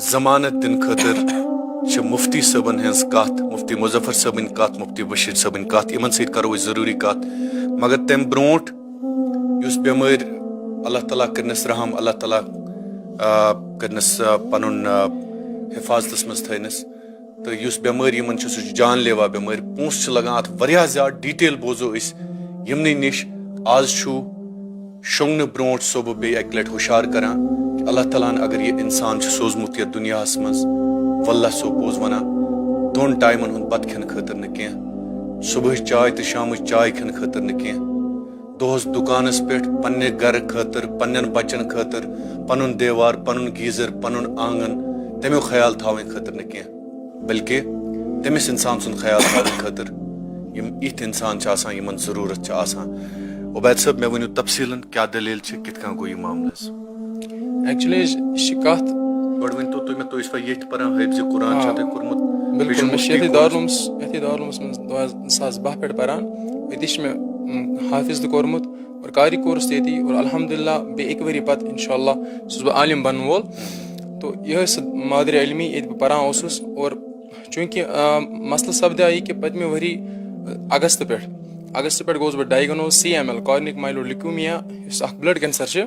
ضمانت دن خاطر چھ مفتی صٲبن ہنز کت مفتی مظفر صٲبن کت مفتی بشیر صٲبن کت یمن سۭتۍ کرو أسۍ ضروٗری کت مگر تمہِ برونٛٹھ یُس بٮ۪مٲرۍ اللہ تعالیٰ کٔرنس رحم اللہ تعالیٰ کٔرنس پنُن حفاظتس منٛز تھٲینس تہٕ یُس بٮ۪مٲرۍ یِمن چھِ سُہ چھُ جان لیوا بٮ۪مٲرۍ پونٛسہٕ چھِ لگان اتھ واریاہ زیادٕ ڈیٹیل بوزو أسۍ یِمنٕے نِش آز چھُ شۄنٛگنہٕ برونٛٹھ صبح بیٚیہِ اکہِ لٹہِ ہُشار کران کہ اللہ تعالیٰ ہن اگر یہ انسان چھُ سوٗزمُت یتھ دُنیاہس منٛز واللہ صٲب پوٚز ونان دۄن ٹایمن ہُنٛد بتہٕ کھٮ۪نہٕ خٲطرٕ نہٕ کینٛہہ صبحٕچ چاے تہٕ شامٕچ چاے کھٮ۪نہٕ خٲطرٕ نہٕ کینٛہہ دۄہس دُکانس پٮ۪ٹھ پننہِ گرٕ خٲطرٕ پننٮ۪ن بچن خٲطرٕ پنُن دیوار پنُن گیٖزر پنُن آنگن تمیُک خیال تھاوٕنۍ خٲطرٕ نہٕ کینٛہہ بلکہِ تٔمِس انسان سُنٛد خیال تھاونہٕ خٲطرٕ یِم یِتھۍ انسان چھِ آسان یِمن ضروٗرت چھِ آسان عبید صٲب مےٚ ؤنِو تفصیٖلن کیٛاہ دٔلیٖل چھِ کِتھ کٔنۍ گوٚو یہِ معاملہٕ حظ ایکچُلی یہِ چھِ کتھ گۄڈٕ ؤنۍتو تُہۍ مےٚ تُہۍ ٲسوا ییٚتہِ پران حٲفظِ قرآن چھا تۄہہِ کوٚرمُت بالکل مےٚ چھِ ییٚتھی دارالعلومس منٛز 2012 پٮ۪ٹھ پران ییٚتی چھِ مےٚ حافظ تہِ کوٚرمُت اور قاری کورس تہِ ییٚتی اور الحمدُاللہ بیٚیہِ 1 ؤری پتہٕ انشاء اللہ چھُس بہٕ عالِم بنن وول تو یِہے سۄ مادری علمی ییٚتہِ بہٕ پران اوسُس اور چوٗنٛکہِ مسلہٕ سپدیو یہِ کہِ پٔتمہِ ؤری اگست پٮ۪ٹھ گوٚوُس بہٕ ڈایگنوز CML کارنِک مایلوڈ لیکومیا یُس اکھ بلڈ کینسر چھِ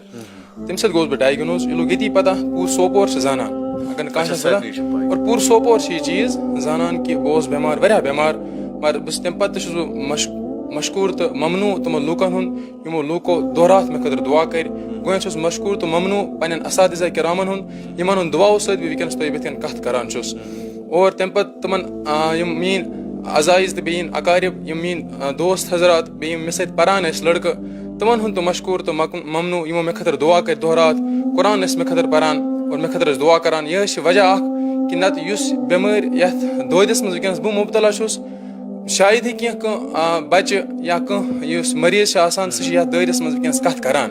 تمہِ سۭتۍ گوٚوُس بہٕ ڈایگنوز یہِ لوٚگ ییٚتی پتہ پوٗرٕ سوپور چھِ زانان اگر نہٕ کانٛہہ چھِ پتہ اور پوٗرٕ سوپور چھِ یہِ چیٖز زانان کہِ بہٕ اوسُس بٮ۪مار واریاہ بٮ۪مار مگر تمہِ پتہٕ تہِ چھُس بہٕ مشکوٗر تہٕ ممنوٗع تِمن لوٗکن ہُنٛد یِمو لوٗکو دۄہ راتھ مےٚ خٲطرٕ دُعا کٔرۍ گوٚیاں چھُس مشکوٗر تہٕ ممنوٗع پننٮ۪ن اساتذہ کرامن ہُنٛد یِمن ہُنٛد دُعاو سۭتۍ بہٕ وٕنکیٚنس تۄہہِ بٕتھِ کَنۍ کتھ کران چھُس اور تمہِ پتہٕ تِمن یِم میٲنۍ عزایز تہٕ بیٚیہِ یِم اقارب یِم میٲنۍ دوست حضرات بیٚیہِ یِم مےٚ سۭتۍ پران ٲسۍ لڑکہٕ تِمن ہُنٛد تہِ مشکوٗر تہٕ ممنوٗع یِمو مےٚ خٲطرٕ دُعا کٔرۍ دۄہ راتھ قرآن ٲسۍ مےٚ خٲطرٕ پران اور مےٚ خٲطرٕ ٲسۍ دُعا کران یِہے چھِ وجہ اکھ کہِ نتہٕ یُس بٮ۪مٲرۍ یتھ دٲدِس منٛز وٕنکیٚنس بہٕ مُبتلا چھُس شاید ہی کینٛہہ بچہِ یا کانٛہہ یُس مریض چھُ آسان سُہ چھُ یتھ دٲدِس منٛز وٕنکیٚنس کتھ کران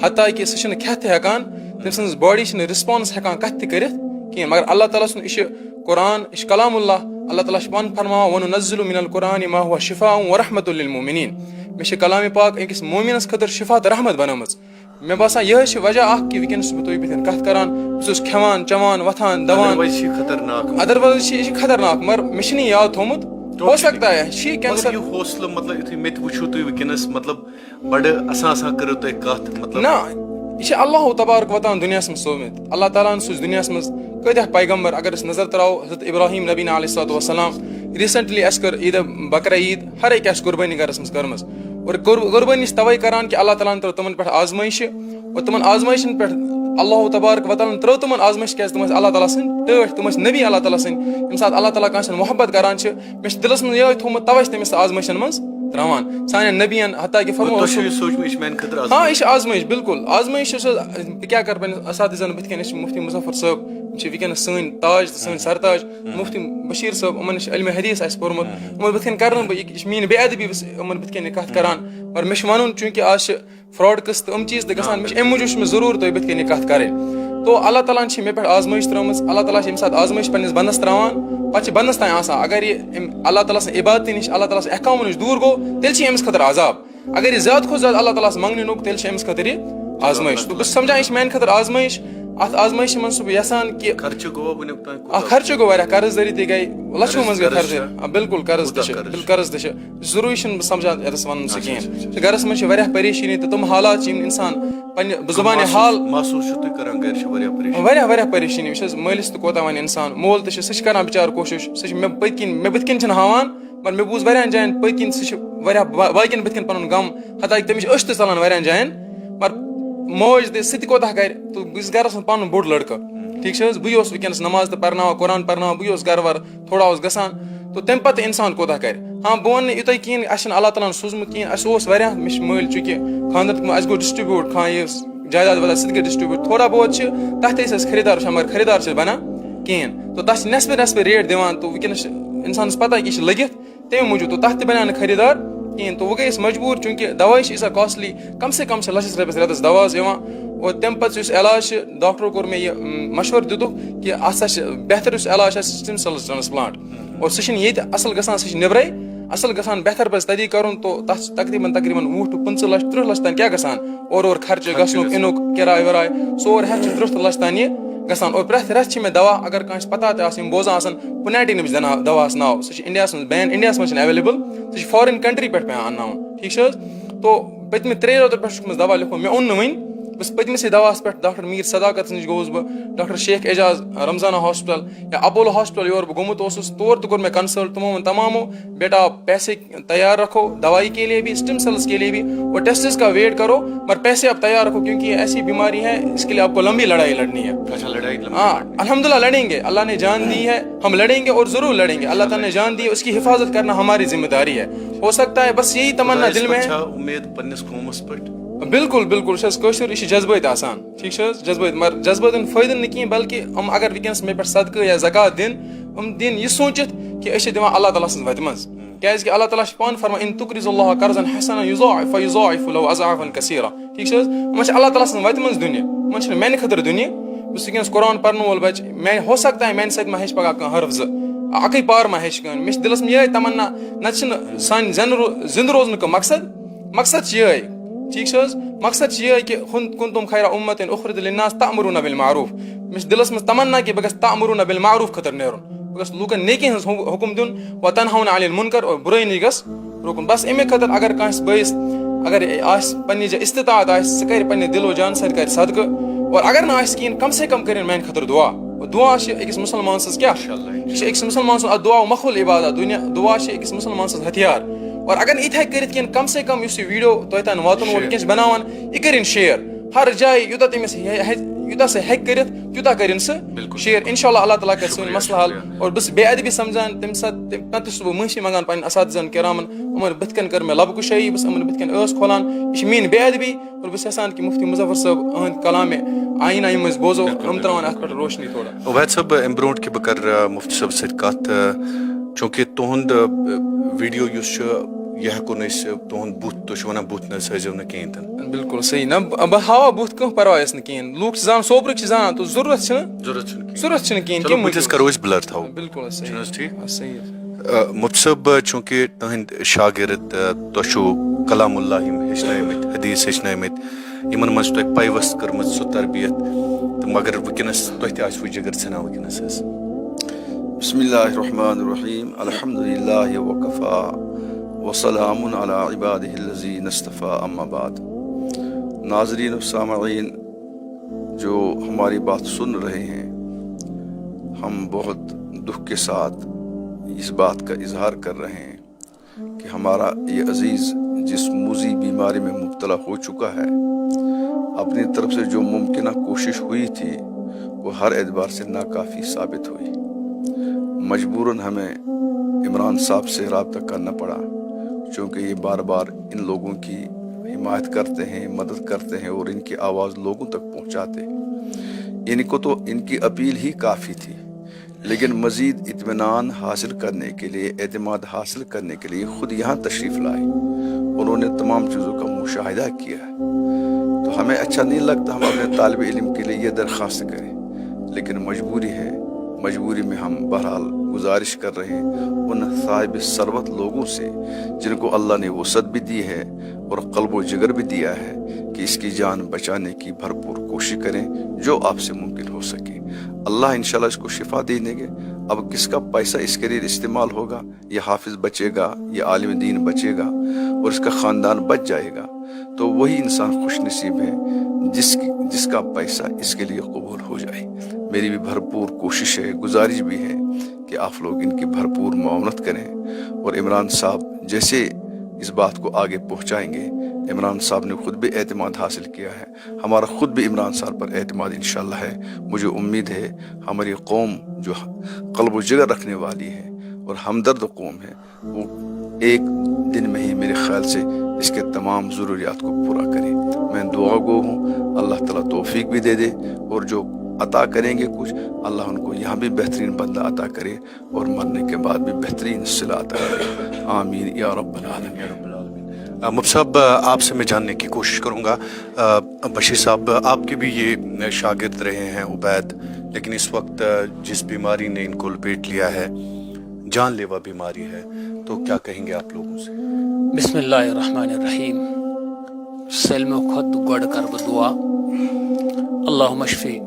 حتیٰ کہِ سُہ چھُنہٕ کھٮ۪تھ تہِ ہٮ۪کان تٔمۍ سٕنٛز باڈی چھنہٕ رِسپانس ہٮ۪کان کتھ تہِ کٔرِتھ کِہینۍ مگر اللہ تعالیٰ سُنٛد یہِ چھُ قرآن یہِ چھُ کلام اللہ اللہ تعالیٰ چھُ پانہٕ فرماوان وَنُنَزِّلُ مِنَ القرآنِ مَا هُوَ شِفاءٌ وَرَحْمَةٌ لِلْمُؤْمِنِينَ مےٚ چھِ کلامِ پاک أکِس مومِنس خٲطرٕ شِفا تہٕ رحمت بنٲومٕژ مےٚ باسان یِہے چھِ وجہ اکھ کہِ وٕنکیٚنس چھُس بہٕ تۄہہِ بٕتھِ کَنۍ کتھ کران بہٕ چھُس کھٮ۪وان چٮ۪وان وۄتھان دَوان ادروایز چھِ یہِ چھِ خطرناک مگر مےٚ چھُنہٕ یہِ یاد تھومُت ہو سکتا ہے چھِ کینسر حوصلہٕ مطلب یُتھُے مےٚ تہِ وٕچھو تُہۍ وٕنکیٚنس مطلب بڑٕ اَسان کٔرِو تُہۍ کتھ مطلب نہ یہِ چھِ اللہُ تبارک وتعالٰی دُنیاہس منٛز سوٗزمٕتۍ اللہ تعالیٰ ہن سوٗزۍ دُنیاہس منٛز کۭتیاہ پیغمبر اگر أسۍ نظر تراوو حضرت ابراہیم نبینا علیہ الصلوۃ والسلام ریٖسنٹلی اَسہِ کٔر عیٖدِ بکرا عیٖد ہر أکۍ آسہِ قۄربٲنی گرس منٛز کٔرمٕژ اور قۄربٲنی چھِ توے کران کہِ اللہ تعالیٰ ہن ترٲو تِمن پٮ۪ٹھ آزمٲیشہِ اور تِمن آزمٲیشن پٮ۪ٹھ اللہُ تبارک وتعالٰی ترٲو تِمن آزمٲیش کیازِ تِم ٲسۍ اللہ تعالیٰ سٕنٛدۍ ٹٲٹھۍ تِم ٲسۍ نبی اللہ تعالیٰ سٕنٛدۍ ییٚمہِ ساتہٕ اللہ تعالیٰ کٲنٛسہِ محبت کران چھِ مےٚ چھُ دِلس منٛز یِہوے تھومُت توے چھِ تٔمِس سۄ آزمٲیشن منٛز تراوان سانٮ۪ن نبین حتیٰ کہِ ہاں یہِ چھِ آزمٲیش بالکل آزمٲیش چھِ سۄ بہٕ کیاہ کرٕ پنٕنِس اساتذن بٕتھِ کَنۍ أسۍ چھِ مفتی مظفر صٲب یِم چھِ وٕنکیٚنس سٲنۍ تاج تہٕ سٲنۍ سرتاج مفتی بشیٖر صٲب یِمن نِش علمِ حدیٖث آسہِ پوٚرمُت یِمن بٕتھِ کَنۍ کرٕ نہٕ بہٕ یہِ چھِ میٲنۍ بے ادبی یِمن بٕتھِ کَنۍ کتھ کران مگر مےٚ چھُ وَنُن چوٗنٛکہِ آز چھِ فراڈ قٕصہٕ تہٕ یِم چیٖز تہِ گژھان مےٚ چھِ اَمہِ موٗجوٗب چھُ مےٚ ضروٗر تۄہہِ بٕتھِ کَنۍ یہِ کتھ کَرٕنۍ تو اللہ تعالیٰ ہن چھِ مےٚ پٮ۪ٹھ آزمٲیش ترٲومٕژ اللہ تعالیٰ چھِ ییٚمہِ ساتہٕ آزمٲیش پنٕنِس بنٛدس تراوان پتہٕ چھِ بنٛدس تانۍ آسان اگر یہِ اللہ تعالیٰ سٕنٛز عبادتہِ نِش اللہ تعالیٰ سٕنٛز احکامو نِش دوٗر گوٚو تیٚلہِ چھِ أمِس خٲطرٕ عذاب اگر یہِ زیادٕ کھۄتہٕ زیادٕ اللہ تعالیٰ ہس منٛگنہِ لوٚگ تیٚلہِ چھِ أمِس خٲطرٕ یہِ آزمٲیش تہٕ بہٕ چھُس سمجھان یہِ چھِ میانہِ خٲطرٕ آزمٲیش اتھ آزمٲیشہِ منٛز چھُس بہٕ یژھان کہِ خرچہٕ گوٚو واریاہ قرض دٲری تہِ گٔے لچھو منٛز گٔے خرچہٕ بالکل قرض تہِ چھِ ضروٗری چھُنہٕ بہٕ سمجھان ییٚتس ونُن سُہ کِہینۍ گرس منٛز چھِ واریاہ پریشٲنی تہٕ تِم حالات چھِ یِم اِنسان پننہِ زُبانہِ حال واریاہ پریشٲنی وٕچھ حظ مٲلِس تہِ کوتاہ وَنہِ اِنسان مول تہِ چھُ سُہ چھُ کران بِچارٕ کوٗشِش سُہ چھُ مےٚ بٕتھِ کِنۍ چھِنہٕ ہاوان مگر مےٚ بوٗز واریاہن جاین پٔتۍ کِنۍ سُہ چھُ واریاہ باقین بٕتھِ کَنۍ پنُن غم حتیٰ کہِ تٔمِس چھِ أچھ تہِ ژلان واریاہن جاین مگر موج تہِ سُہ تہِ کوتاہ کرِ تہٕ بہٕ چھُس گرس منٛز پنُن بوٚڑ لڑکہٕ ٹھیٖک چھِ حظ بٕے اوسُس وٕنکیٚنس نماز تہِ پرناوان قرآن پرناوان بٕے اوسُس گرٕ وارٕ تھوڑا اوس گژھان تہٕ تَمہِ پتہٕ اِنسان کوتاہ کرِ ہاں بہٕ وَنہٕ نہٕ یوٗتاہ کِہینۍ اَسہِ چھُنہٕ اللہ تعالیٰ ہن سوٗزمُت کِہینۍ اَسہِ اوس واریاہ مےٚ چھِ مٲلۍ چوٗنٛکہِ خاندر اَسہِ گوٚو ڈِسٹربیوٗٹ یہِ جایداد وایداد سُہ تہِ گٔے ڈِسٹربیوٗٹ تھوڑا بہت چھِ تَتھ تہِ ٲسۍ أسۍ خریٖدار وٕچھان مگر خریٖدار چھِ بنان کِہینۍ تہٕ تَتھ چھِ نٮ۪صفہٕ ریٹ دِوان تہٕ وٕنکیٚنس چھِ اِنسانس پتہ کہِ یہِ چھِ لٔگِتھ تَمہِ موٗجوٗب تہٕ تَتھ تہِ بنیو نہٕ خریٖدار کِہینۍ تہٕ وۄنۍ گٔے أسۍ مجبوٗر چوٗنٛکہِ دوا چھِ ییٖژاہ کاسٹلی کم سے کم چھِ لچھس رۄپیس رٮ۪تس دوا حظ یِوان اور تَمہِ پتہٕ یُس علاج چھُ ڈاکٹرو کوٚر مےٚ یہِ مشورٕ دِتُکھ کہِ اَتھ ہسا چھِ بہتر یُس علاج چھُ سُہ چھُ سِٹِم سیلٕز ٹرانسپلانٹ اور سُہ چھُنہٕ ییٚتہِ اَصٕل گژھان سُہ چھُ نٮ۪برٕے اَصٕل گژھان بہتر پَزِ تٔتی کَرُن تو تَتھ چھِ تقریٖباً 20 ٹُو 25 لَچھ 30 لَچھ تانۍ کیٛاہ گژھان اورٕ خرچہٕ گژھنُک اِنُک کِراے وِراے سورُے ہٮ۪تھ چھُ 30 لَچھ تانۍ یہِ گژھان اور پرٛٮ۪تھ رٮ۪تھ چھِ مےٚ دوا اگر کٲنٛسہِ پتہ تہِ آسہِ یِم بوزان آسان پُنیٹِنٕچ دواہَس ناو سُہ چھِ اِنڈیاہَس منٛز بین اِنڈیاہَس منٛز چھِنہٕ ایویلیبل سُہ چھِ فارِن کنٹری پٮ۪ٹھ پیٚوان اَنناوُن ٹھیٖک چھِ حظ تو پٔتمہِ 3 رٮ۪تو پٮ۪ٹھ چھُکھ مےٚ دوا لیوٗکھمُت مےٚ اوٚن نہٕ وٕنۍ بہٕ چھُس پٔتمِسٕے دواہَس پٮ۪ٹھ ڈاکٹر میٖر صداقت نِش گوٚوُس بہٕ ڈاکٹر شیخ اعجاز رمضانہ ہاسپِٹل یا اپولو ہاسپِٹل یور بہٕ گوٚمُت اوسُس تور تہِ کوٚر مےٚ کنسلٹ تِمو ووٚن تمامو بیٹا پیسے تیار رکھو دوائی کے لیے بھی اسٹم سیلس کے لیے بھی اور ٹیسٹس کا ویٹ کرو مگر پیسے اب تیار رکھو کیونکہ یہ ایسی بیماری ہے اس کے لیے آپ کو لمبی لڑائی لڑنی ہے. ہاں الحمد للہ لڑیں گے اللہ نے جان دی ہے ہم لڑیں گے اور ضرور لڑیں گے اللہ تعالیٰ نے جان دی ہے اس کی حفاظت کرنا ہماری ذمہ داری ہے. ہو سکتا ہے بس یہی تمنا دل میں ہے. بالکل بالکل کٲشُر یہِ چھِ جذبٲتۍ آسان ٹھیٖک چھِ حظ جذبٲتۍ مگر جذبٲتٮ۪ن فٲیدٕ نہٕ کِہیٖنۍ بلکہِ یِم اگر وٕنکٮ۪نس مےٚ پٮ۪ٹھ صدقہٕ یا زکات دِن یِم دِن یہِ سوٗنٛچِتھ کہِ أسۍ چھِ دِوان اللہ تعالیٰ سٕنٛز وَتہِ منٛز کیٛازِکہِ اللہ تعالیٰ چھُ پانہٕ فرمان اِن تُقرضوا اللہ قرضا حسنا یضاعف لہُ اضعافا کثیرا ٹھیٖک چھِ حظ یِمن چھِ اللہ تعالیٰ سٕنٛز وَتہِ منٛز دِنہِ یِمن چھِنہٕ میانہِ خٲطرٕ دِنہِ بہٕ چھُس وٕنکٮ۪نس قرآن پرن وول بچہِ مےٚ ہو سکتا ہے میانہِ سۭتۍ ما ہیٚچھِ پگاہ کانٛہہ حرف زٕ اکٕے پار ما ہیٚچھِ کٲنٛسہِ مےٚ چھِ دِلس منٛز یِہے تمنا نتہٕ چھِنہٕ سانہِ زِندٕ روزنُک مقصد چھِ یِہے ٹھیٖک چھِ حظ مقصد چھِ یِہے کہِ کنتم خیرا امتٍ اخرجت للناس تأمرون بالمعروف مےٚ چھِ دِلس منٛز تمنا کہِ بہٕ گژھٕ تأمرون بالمعروف خٲطرٕ نیرُن بہٕ گژھٕ لوٗکن نیکی ہٕنٛز حُکم دیُن وتنہون عن المنکر اور بُرٲیی نِش گژھٕ رُکُن بس اَمے خٲطرٕ اگر کٲنٛسہِ بٲیِس اگر آسہِ پننہِ جایہِ استطاعت آسہِ سُہ کرِ پننہِ دِل و جان سۭتۍ کرِ صدقہٕ اور اگر نہٕ آسہِ کِہیٖنۍ کم سے کم کٔرِنۍ میانہِ خٲطرٕ دعا چھِ أکِس مُسلمان سٕنٛز کیاہ یہِ چھِ أکِس مُسلمان سُنٛد اکھ دعا مقبوٗل عبادت دعا چھِ أکِس مُسلمان سٕنٛز ہتھیار اور اگر نہٕ یِتھے کٔرِتھ کِہیٖنۍ کم سے کم یُس یہِ ویٖڈیو تۄہہِ تانۍ واتُن وول وٕنکٮ۪ن چھِ بناوان یہِ کٔرِنۍ شیر ہر جایہِ یوٗتاہ تٔمِس یوٗتاہ سُہ ہیٚکہِ کٔرِتھ تیوٗتاہ کٔرِنۍ سُہ شیر انشاء اللہ اللہ تعالیٰ کرِ سٲنۍ مسلہٕ حل اور بہٕ چھُس بے ادبی سمجھان تمہِ ساتہٕ پتہٕ چھُس بہٕ معٲفی منٛگان پنٕنٮ۪ن اساتذن کرامن یِمن بٕتھِ کَنۍ کٔر مےٚ لبہٕ کُشٲیی بہٕ چھُس یِمن بٕتھِ کَنۍ ٲس کھولان یہِ چھِ میٲنۍ بے ادبی اور بہٕ چھُس یژھان کہِ مفتی مظفر صٲب أہٕنٛدۍ کلامِ آیٖنہ یِم أسۍ بوزو یِم تراوان اتھ پٮ۪ٹھ روشنی تھوڑا. عبید صٲب امہِ برونٛٹھ کہِ بہٕ کرٕ مفتی صٲب سۭتۍ کتھ چوٗنٛکہِ تُہُنٛد ویٖڈیو یُس چھُ یہِ ہٮ۪کو نہٕ أسۍ تُہُنٛد بُتھ تُہۍ چھِو ونان بُتھ نہ حظ ہٲیزیو نہٕ کِہینۍ تہِ بالکل صحیح نہ بہٕ ہاوہا بُتھ کانٛہہ پرواے ٲس نہٕ کِہینۍ لوٗکھ چھِ زانان سوپرٕکۍ چھِ زانان تہٕ ضروٗرت چھِنہٕ کِہینۍ بٕتھِس کرو أسۍ بٕلر تھاوو بالکل صحیح. مفتی صٲب چوٗنٛکہِ تُہٕنٛدۍ شاگرد تۄہہِ چھُو کلام اللہ یِم ہیٚچھنٲومٕتۍ حدیٖث ہیٚچھنٲومٕتۍ یِمن منٛز چھِ تۄہہِ پیوست کٔرمٕژ سُہ تربیت تہٕ مگر وٕنکیٚنس تۄہہِ تہِ آسوٕ جگر ژھٕنان وٕنکیٚنس حظ. بسم اللہ الرحمن الرحیم الحمد للہ وکفا وسلام علی عبادہ الذین اصطفیٰ اما بعد. ناظرین و سامعین جو ہماری بات سن رہے ہیں ہم بہت دکھ کے ساتھ اس بات کا اظہار کر رہے ہیں کہ ہمارا یہ عزیز جس موذی بیماری میں مبتلا ہو چکا ہے اپنی طرف سے جو ممکنہ کوشش ہوئی تھی وہ ہر اعتبار سے ناکافی ثابت ہوئی. مجبوراً ہمیں عمران صاحب سے رابطہ کرنا پڑا چونکہ یہ بار بار ان لوگوں کی حمایت کرتے ہیں مدد کرتے ہیں اور ان کی آواز لوگوں تک پہنچاتے ہیں. ان کو تو ان کی اپیل ہی کافی تھی لیکن مزید اطمینان حاصل کرنے کے لیے اعتماد حاصل کرنے کے لیے خود یہاں تشریف لائے. انہوں نے تمام چیزوں کا مشاہدہ کیا ہے تو ہمیں اچھا نہیں لگتا ہم اپنے طالب علم کے لیے یہ درخواست کریں لیکن مجبوری ہے. مجبوری میں ہم بہرحال گزارش کر رہے ہیں ان صاحب ثروت لوگوں سے جن کو اللہ نے وسعت بھی دی ہے اور قلب و جگر بھی دیا ہے کہ اس کی جان بچانے کی بھرپور کوشش کریں جو آپ سے ممکن ہو سکے. اللہ انشاءاللہ اس کو شفا دے دیں گے. اب کس کا پیسہ اس کے لیے استعمال ہوگا, یہ حافظ بچے گا, یہ عالم دین بچے گا اور اس کا خاندان بچ جائے گا تو وہی انسان خوش نصیب ہے جس کا پیسہ اس کے لیے قبول ہو جائے. میری بھی بھرپور کوشش ہے, گزارش بھی ہے کہ آپ لوگ ان کی بھرپور معاونت کریں اور عمران صاحب جیسے اس بات کو آگے پہنچائیں گے. عمران صاحب نے خود بھی اعتماد حاصل کیا ہے, ہمارا خود بھی عمران صاحب پر اعتماد انشاءاللہ ہے. مجھے امید ہے ہماری قوم جو قلب و جگر رکھنے والی ہے اور ہمدرد قوم ہے وہ ایک دن میں ہی میرے خیال سے اس کے تمام ضروریات کو پورا کرے. میں دعا گو ہوں, اللہ تعالیٰ توفیق بھی دے دے اور جو عطا کریں گے کچھ اللہ ان کو یہاں بھی بہترین بدلہ عطا کرے اور مرنے کے بعد بھی بہترین صلہ عطا کرے. آمین یا رب العالمین. مفتی صاحب آپ سے میں جاننے کی کوشش کروں گا, بشیر صاحب آپ کے بھی یہ شاگرد رہے ہیں عبید, لیکن اس وقت جس بیماری نے ان کو لپیٹ لیا ہے جان لیوا بیماری ہے, تو کیا کہیں گے آپ لوگوں سے؟ بسم اللہ الرحمن الرحیم. سلم خود گوڑ کر دعا اللہم اشفی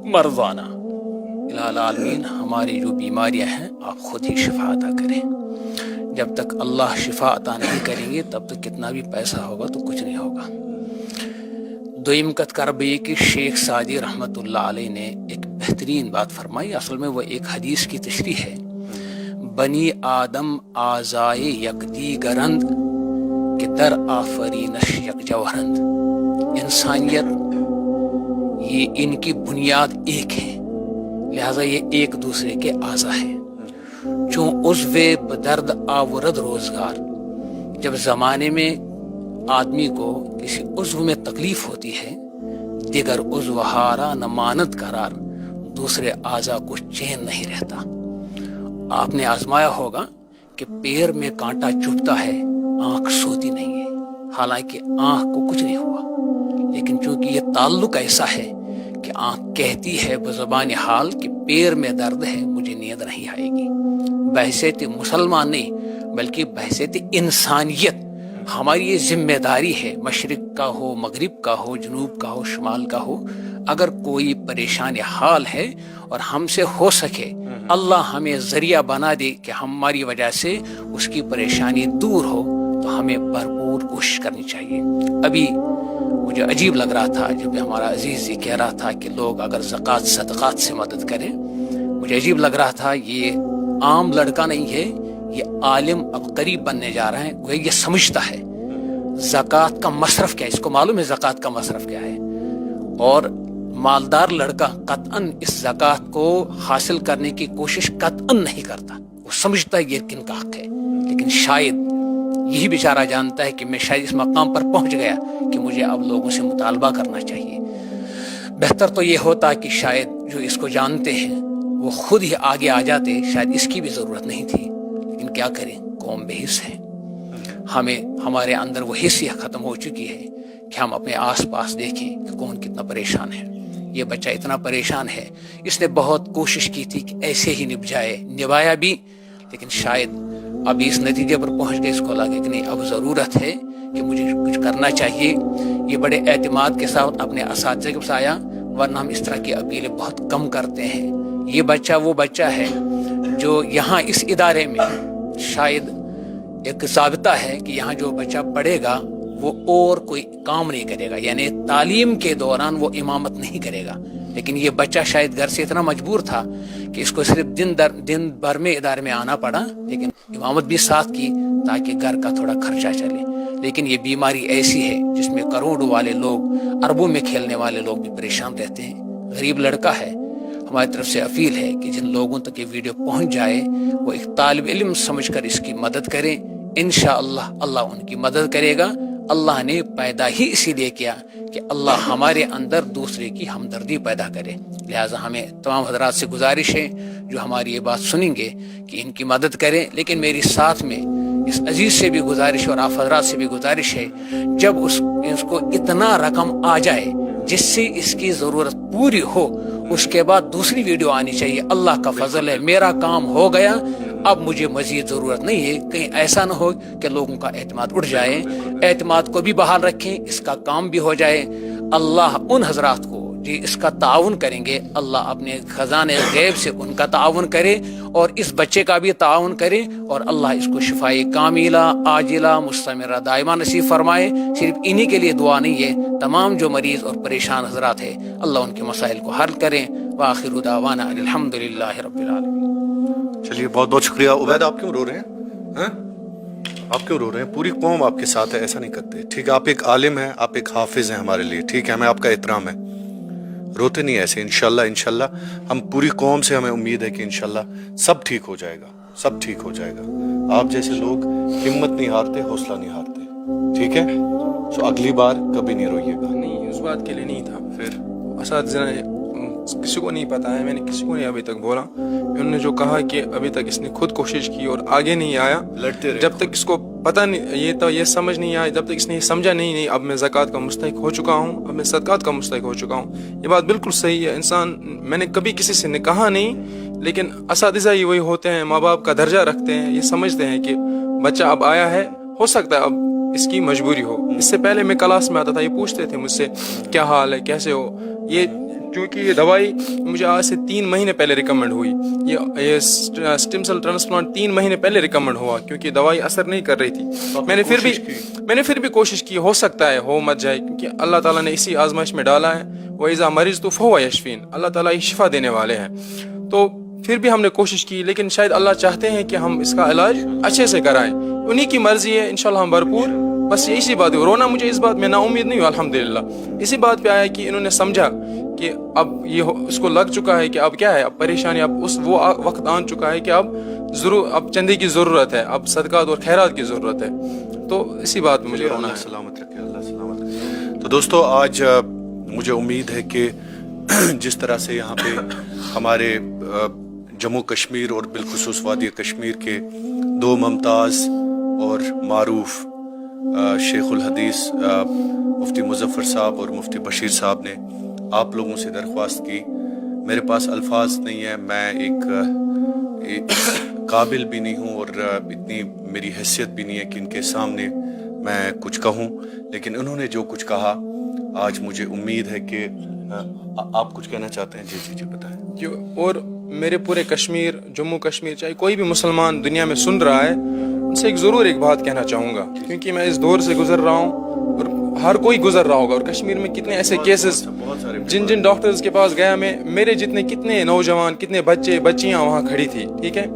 مرضانا الہ العالمین ہماری جو بیماریاں ہیں آپ خود ہی شفا عطا کریں. جب تک اللہ شفا عطا نہیں کریں گے تب تک کتنا بھی پیسہ ہوگا تو کچھ نہیں ہوگا. دویم کت کربی کہ شیخ سعدی رحمۃ اللہ علیہ نے ایک بہترین بات فرمائی. اصل میں وہ ایک حدیث کی تشریح ہے. بنی آدم آزائے یکدی گرند کہ در آفرینش یک جوہرند. انسانیت یہ ان کی بنیاد ایک ہے، لہذا یہ ایک دوسرے کے اعضا ہیں. چون عضو بدرد آورد روزگار، جب زمانے میں آدمی کو کسی عضو میں تکلیف ہوتی ہے، دیگر عضو ہارا نہ ماند قرار، دوسرے اعضا کو چین نہیں رہتا. آپ نے آزمایا ہوگا کہ پیر میں کانٹا چبھتا ہے، آنکھ سوتی نہیں ہے، حالانکہ آنکھ کو کچھ نہیں ہوا، لیکن چونکہ یہ تعلق ایسا ہے کہ آنکھ کہتی ہے بزبان حال کہ پیر میں درد ہے، مجھے نیند نہیں آئے گی. بحیثیت مسلمان نہیں بلکہ بحیثیت انسانیت ہماری یہ ذمہ داری ہے، مشرق کا ہو، مغرب کا ہو، جنوب کا ہو، شمال کا ہو، اگر کوئی پریشان حال ہے اور ہم سے ہو سکے اللہ ہمیں ذریعہ بنا دے کہ ہماری وجہ سے اس کی پریشانی دور ہو تو ہمیں بھرپور کوشش کرنی چاہیے. ابھی مجھے عجیب لگ رہا تھا جب ہمارا عزیز یہ کہہ رہا تھا کہ لوگ اگر زکوٰۃ صدقات سے مدد کریں. مجھے عجیب لگ رہا تھا یہ عام لڑکا نہیں ہے، یہ عالم اب قریب بننے جا رہا ہے. گویا یہ سمجھتا ہے زکوٰۃ کا مصرف کیا ہے، اس کو معلوم ہے زکوٰۃ کا مصرف کیا ہے. اور مالدار لڑکا قطعاً اس زکوٰۃ کو حاصل کرنے کی کوشش قطعاً نہیں کرتا، وہ سمجھتا ہے یہ کن کا حق ہے. لیکن شاید یہی بیچارہ جانتا ہے کہ میں شاید اس مقام پر پہنچ گیا کہ مجھے اب لوگوں سے مطالبہ کرنا چاہیے. بہتر تو یہ ہوتا کہ شاید جو اس کو جانتے ہیں وہ خود ہی آگے آ جاتے، شاید اس کی بھی ضرورت نہیں تھی. لیکن کیا کریں، قوم بے حس ہے. ہمارے اندر وہ حیثیت ختم ہو چکی ہے کہ ہم اپنے آس پاس دیکھیں کہ کون کتنا پریشان ہے. یہ بچہ اتنا پریشان ہے، اس نے بہت کوشش کی تھی کہ ایسے ہی نبھ جائے، نبھایا بھی، لیکن شاید اب اس نتیجے پر پہنچ گئے، اس کو لگے کہ نہیں اب ضرورت ہے کہ مجھے کچھ کرنا چاہیے. یہ بڑے اعتماد کے ساتھ اپنے اساتذہ کے پاس آیا، ورنہ ہم اس طرح کی اپیلیں بہت کم کرتے ہیں. یہ بچہ وہ بچہ ہے جو یہاں اس ادارے میں شاید ایک ضابطہ ہے کہ یہاں جو بچہ پڑھے گا وہ اور کوئی کام نہیں کرے گا، یعنی تعلیم کے دوران وہ امامت نہیں کرے گا. لیکن یہ بچہ شاید گھر سے اتنا مجبور تھا کہ اس کو صرف دن بھر میں ادارے میں آنا پڑا، لیکن امامت بھی ساتھ کی تاکہ گھر کا تھوڑا خرچہ چلے. لیکن یہ بیماری ایسی ہے جس میں کروڑوں والے لوگ، اربوں میں کھیلنے والے لوگ بھی پریشان رہتے ہیں. غریب لڑکا ہے. ہماری طرف سے اپیل ہے کہ جن لوگوں تک یہ ویڈیو پہنچ جائے وہ ایک طالب علم سمجھ کر اس کی مدد کریں. انشاءاللہ اللہ ان کی مدد کرے گا. اللہ نے پیدا ہی اسی لیے کیا کہ اللہ ہمارے اندر دوسرے کی ہمدردی پیدا کرے. لہٰذا ہمیں تمام حضرات سے گزارش ہے جو ہماری یہ بات سنیں گے کہ ان کی مدد کریں. لیکن میری ساتھ میں اس عزیز سے بھی گزارش اور آپ حضرات سے بھی گزارش ہے، جب اس کو اتنا رقم آ جائے جس سے اس کی ضرورت پوری ہو، اس کے بعد دوسری ویڈیو آنی چاہیے. اللہ کا فضل ہے، میرا کام ہو گیا، اب مجھے مزید ضرورت نہیں ہے. کہیں ایسا نہ ہو کہ لوگوں کا اعتماد اٹھ جائے. اعتماد کو بھی بحال رکھیں، اس کا کام بھی ہو جائے. اللہ ان حضرات کو جی اس کا تعاون کریں گے، اللہ اپنے خزانے غیب سے ان کا تعاون کرے اور اس بچے کا بھی تعاون کرے، اور اللہ اس کو شفائے کاملہ عاجلہ مستمرہ دائمہ نصیب فرمائے. صرف انہی کے لیے دعا نہیں ہے، تمام جو مریض اور پریشان حضرات ہیں اللہ ان کے مسائل کو حل کریں. وآخر دعوانا الحمدللہ رب العالمین. چلیے بہت بہت شکریہ. عبید آپ کیوں رو رہے ہیں؟ آپ کیوں رو رہے ہیں؟ پوری قوم آپ کے ساتھ ہے، ایسا نہیں کرتے. ٹھیک ہے، آپ ایک عالم ہیں، آپ ایک حافظ ہیں ہمارے لیے، ٹھیک ہے، ہمیں آپ کا احترام ہے. روتے نہیں ایسے. انشاءاللہ ہم پوری قوم سے ہمیں امید ہے کہ انشاءاللہ سب ٹھیک ہو جائے گا، سب ٹھیک ہو جائے گا. آپ جیسے لوگ ہمت نہیں ہارتے، حوصلہ نہیں ہارتے، ٹھیک ہے. سو اگلی بار کبھی نہیں روئیے گا. نہیں، اس بات کے لیے نہیں تھا. پھر اساتذہ نے کسی کو نہیں پتا ہے، میں نے کسی کو نہیں ابھی تک بولا. انہوں نے جو کہا کہ ابھی تک اس نے خود کوشش کی اور آگے نہیں آیا، لڑتے رہے. جب تک اس کو پتہ نہیں، یہ سمجھ نہیں آیا، جب تک اس نے یہ سمجھا نہیں اب میں زکوٰۃ کا مستحق ہو چکا ہوں، اب میں صدقات کا مستحق ہو چکا ہوں. یہ بات بالکل صحیح ہے. انسان، میں نے کبھی کسی سے کہا نہیں، لیکن اساتذہ ہی وہی ہوتے ہیں، ماں باپ کا درجہ رکھتے ہیں. یہ سمجھتے ہیں کہ بچہ اب آیا ہے، ہو سکتا ہے اب اس کی مجبوری ہو. اس سے پہلے میں کلاس میں آتا تھا، یہ پوچھتے تھے مجھ سے کیا حال ہے، کیسے ہو. یہ کیونکہ یہ دوائی مجھے آج سے 3 مہینے پہلے ریکمنڈ ہوئی. یہ اسٹیم سیل ٹرانسپلانٹ 3 مہینے پہلے ریکمنڈ ہوا کیونکہ دوائی اثر نہیں کر رہی تھی. میں نے پھر بھی کوشش کی, ہو سکتا ہے ہو مت جائے, کیونکہ اللہ تعالیٰ نے اسی آزمائش میں ڈالا ہے. وَإِذَا مَرِضْتُ فَهُوَ يَشْفِينِ, اللہ تعالیٰ ہی شفا دینے والے ہیں. تو پھر بھی ہم نے کوشش کی, لیکن شاید اللہ چاہتے ہیں کہ ہم اس کا علاج اچھے سے کرائیں. انہی کی مرضی ہے, انشاءاللہ ہم بھرپور. بس اسی بات ہے, رونا مجھے اس بات میں نا امید نہیں ہوا الحمدللہ. اسی بات پہ آیا کہ انہوں نے سمجھا کہ اب یہ اس کو لگ چکا ہے کہ اب کیا ہے, اب پریشانی, اب وہ وقت آن چکا ہے کہ اب چندے کی ضرورت ہے, اب صدقات اور خیرات کی ضرورت ہے. تو اسی بات میں مجھے رونا ہے. سلامت رکھے, اللہ سلامت رکھے. تو دوستو, آج مجھے امید ہے کہ جس طرح سے یہاں پہ ہمارے جموں کشمیر اور بالخصوص وادی کشمیر کے 2 ممتاز اور معروف شیخ الحدیث مفتی مظفر صاحب اور مفتی بشیر صاحب نے آپ لوگوں سے درخواست کی, میرے پاس الفاظ نہیں ہے, میں ایک قابل بھی نہیں ہوں اور اتنی میری حیثیت بھی نہیں ہے کہ ان کے سامنے میں کچھ کہوں, لیکن انہوں نے جو کچھ کہا آج مجھے امید ہے کہ آپ کچھ کہنا چاہتے ہیں. جی بتائیں. اور میرے پورے کشمیر, جموں کشمیر, چاہے کوئی بھی مسلمان دنیا میں سن رہا ہے, ان سے ضرور ایک بات کہنا چاہوں گا, کیونکہ میں اس دور سے گزر رہا ہوں اور ہر کوئی گزر رہا ہوگا. اور کشمیر میں کتنے ایسے کیسز, جن ڈاکٹرز کے پاس گیا میں, میرے جتنے کتنے نوجوان, کتنے بچے بچیاں وہاں کھڑی تھی, ٹھیک ہے.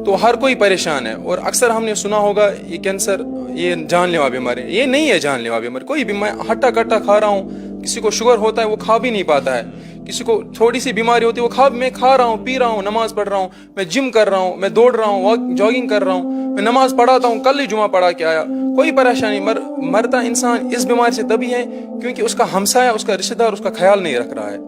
تو ہر کوئی پریشان ہے. اور اکثر ہم نے سنا ہوگا یہ کینسر یہ جان لیوا بیماری, یہ نہیں ہے جان لیوا بیماری. کوئی بھی, میں ہٹا کٹا کھا رہا ہوں, کسی کو شوگر ہوتا ہے وہ کھا بھی نہیں پاتا ہے, کسی کو تھوڑی سی بیماری ہوتی ہے وہ میں کھا رہا ہوں, پی رہا ہوں, نماز پڑھ رہا ہوں, میں جم کر رہا ہوں, میں دوڑ رہا ہوں, جاگنگ کر رہا ہوں, میں نماز پڑھاتا ہوں, کل ہی جمعہ پڑھا کے آیا. کوئی پریشانی. مرتا انسان اس بیماری سے تبھی ہے کیونکہ اس کا ہمسایہ, اس کا رشتہ دار اس کا خیال نہیں رکھ رہا ہے.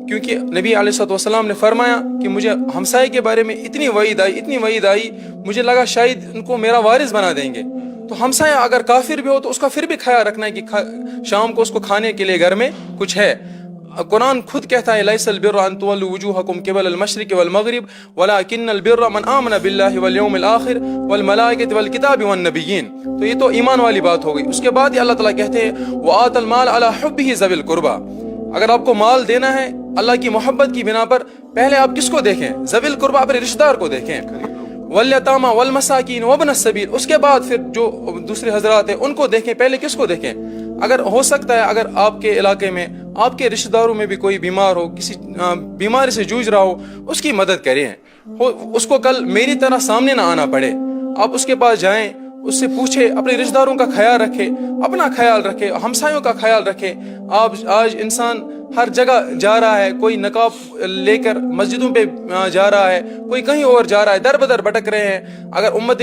کیونکہ نبی علیہ الصلوۃ والسلام نے فرمایا کہ مجھے ہمسائے کے بارے میں اتنی وعید آئی مجھے لگا شاید ان کو میرا وارث بنا دیں گے. تو ہمسایہ اگر کافر بھی ہو تو اس کا پھر بھی خیال رکھنا ہے کہ شام کو اس کو کھانے کے لیے گھر میں کچھ ہے. قرآن خود کہتا ہے لیس البر ان تولوا وجوہکم قبل المشرق والمغرب ولکن البر من آمن باللہ والیوم الآخر والملائکۃ والکتاب والنبیین. تو یہ تو ایمان والی بات ہو گئی. اس کے بعد یہ اللہ تعالیٰ کہتے ہیں وآت المال علی حبہ ذوی القربى. اگر آپ کو مال دینا ہے اللہ کی محبت کی بنا پر, پہلے آپ کس کو دیکھیں, ذوی القربى, اپنے رشتہ دار کو دیکھیں, والیتامی والمساکین وابن السبیل. اس کے بعد پھر جو دوسرے حضرات ہیں ان کو دیکھیں, پہلے کس کو دیکھیں. اگر ہو سکتا ہے اگر آپ کے علاقے میں آپ کے رشتہ داروں میں بھی کوئی بیمار ہو, کسی بیماری سے جوجھ رہا ہو, اس کی مدد کریں. اس کو کل میری طرح سامنے نہ آنا پڑے, آپ اس کے پاس جائیں, اس سے پوچھے, اپنے رشتہ داروں کا خیال رکھے, اپنا خیال رکھے, ہمسایوں کا خیال رکھے. آج انسان ہر جگہ جا رہا ہے, کوئی نقاب لے کر مسجدوں پہ جا رہا ہے, کوئی کہیں اور جا رہا ہے, در بدر بھٹک رہے ہیں. اگر امت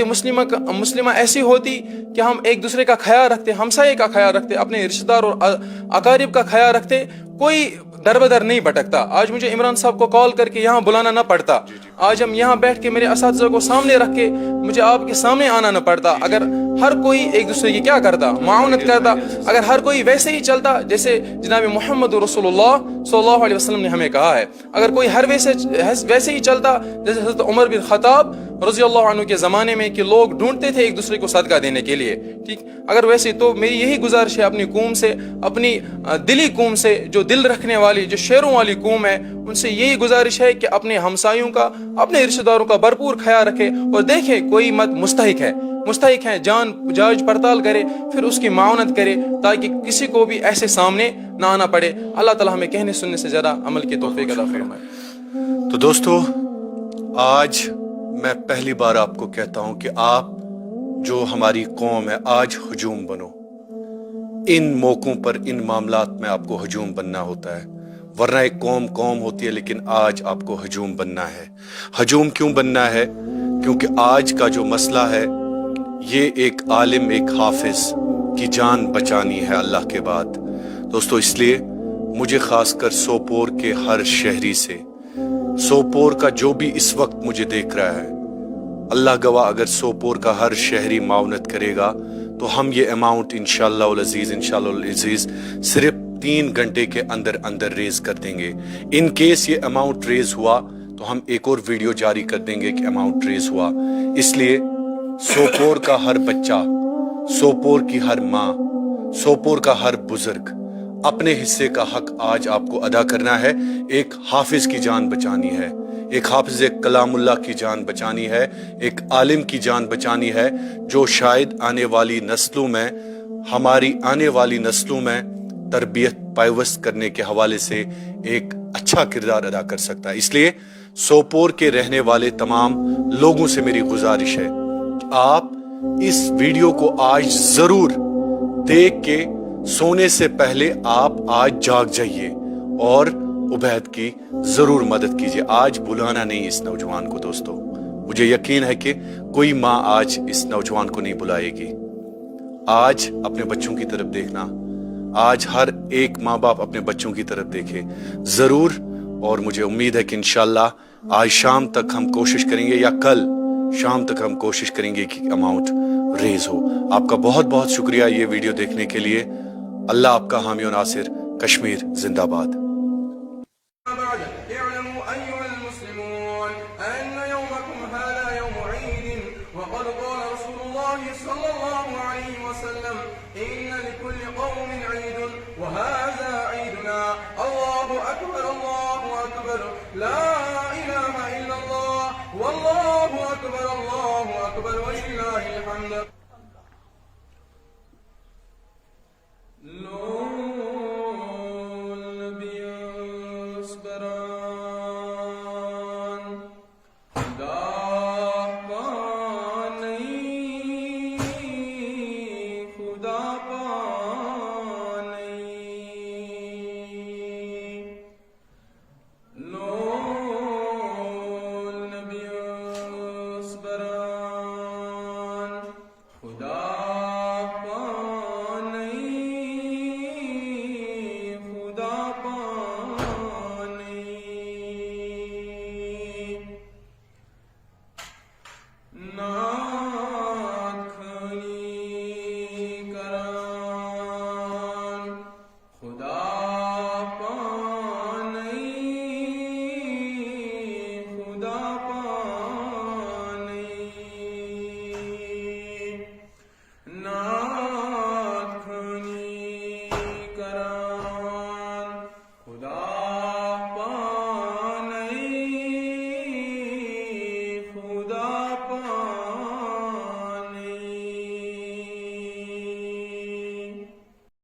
مسلمہ ایسی ہوتی کہ ہم ایک دوسرے کا خیال رکھتے, ہمسائے کا خیال رکھتے, اپنے رشتہ دار اور اقارب کا خیال رکھتے, کوئی در بدر نہیں بھٹکتا. آج مجھے عمران صاحب کو کال کر کے یہاں بلانا نہ پڑتا, آج ہم یہاں بیٹھ کے میرے اساتذہ کو سامنے رکھ کے مجھے آپ کے سامنے آنا نہ پڑتا. اگر ہر کوئی ایک دوسرے کی کیا کرتا, معاونت کرتا. اگر ہر کوئی ویسے ہی چلتا جیسے جناب محمد رسول اللہ صلی اللہ علیہ وسلم نے ہمیں کہا ہے, اگر کوئی ہر ویسے ہی چلتا جیسے حضرت عمر بن خطاب رضی اللہ عنہ کے زمانے میں کہ لوگ ڈھونڈتے تھے ایک دوسرے کو صدقہ دینے کے لیے, ٹھیک, اگر ویسے تو میری یہی گزارش ہے اپنی قوم سے, اپنی دلی قوم سے, جو دل رکھنے والی, جو شیروں والی قوم ہے, ان سے یہی گزارش ہے کہ اپنے ہمسایوں کا, اپنے رشتہ داروں کا بھرپور خیال رکھے اور دیکھے کوئی مستحق ہے, جانچ پڑتال کرے, پھر اس کی معاونت کرے تاکہ کسی کو بھی ایسے سامنے نہ آنا پڑے. اللہ تعالیٰ ہمیں کہنے سننے سے زیادہ عمل کی توفیق عطا فرمائے. تو دوستو, آج میں پہلی بار آپ کو کہتا ہوں کہ آپ جو ہماری قوم ہے آج ہجوم بنو. ان موقعوں پر, ان معاملات میں آپ کو ہجوم بننا ہوتا ہے, ورنہ ایک قوم ہوتی ہے, لیکن آج آپ کو ہجوم بننا ہے. ہجوم کیوں بننا ہے؟ کیونکہ آج کا جو مسئلہ ہے یہ ایک عالم, ایک حافظ کی جان بچانی ہے اللہ کے بعد. دوستو, اس لیے مجھے خاص کر سوپور کے ہر شہری سے, سوپور کا جو بھی اس وقت مجھے دیکھ رہا ہے, اللہ گواہ اگر سوپور کا ہر شہری معاونت کرے گا تو ہم یہ اماؤنٹ انشاءاللہ العزیز صرف 3 گھنٹے کے اندر ریز کر دیں گے. ان کیس یہ اماؤنٹ ریز ہوا تو ہم ایک اور ویڈیو جاری کر دیں گے کہ اماؤنٹ ریز ہوا. اس لیے سوپور کا ہر بچہ, سوپور کی ہر ماں, سوپور کا ہر بزرگ, اپنے حصے کا حق آج آپ کو ادا کرنا ہے. ایک حافظ کی جان بچانی ہے, ایک حافظ کلام اللہ کی جان بچانی ہے, ایک عالم کی جان بچانی ہے, جو شاید آنے والی نسلوں میں, ہماری آنے والی نسلوں میں تربیت پیوست کرنے کے حوالے سے ایک اچھا کردار ادا کر سکتا ہے. اس لیے سوپور کے رہنے والے تمام لوگوں سے میری گزارش ہے, آپ اس ویڈیو کو آج ضرور دیکھ کے سونے سے پہلے آپ آج جاگ جائیے اور عبید کی ضرور مدد کیجیے. آج بلانا نہیں اس نوجوان کو دوستو, مجھے یقین ہے کہ کوئی ماں آج اس نوجوان کو نہیں بلائے گی. آج اپنے بچوں کی طرف دیکھنا, آج ہر ایک ماں باپ اپنے بچوں کی طرف دیکھے ضرور, اور مجھے امید ہے کہ انشاءاللہ آج شام تک ہم کوشش کریں گے یا کل شام تک ہم کوشش کریں گے کہ اماؤنٹ ریز ہو. آپ کا بہت بہت شکریہ یہ ویڈیو دیکھنے کے لیے. اللہ آپ کا حامی و ناصر. کشمیر زندہ باد. لا إله إلا الله والله أكبر الله أكبر ولله الحمد.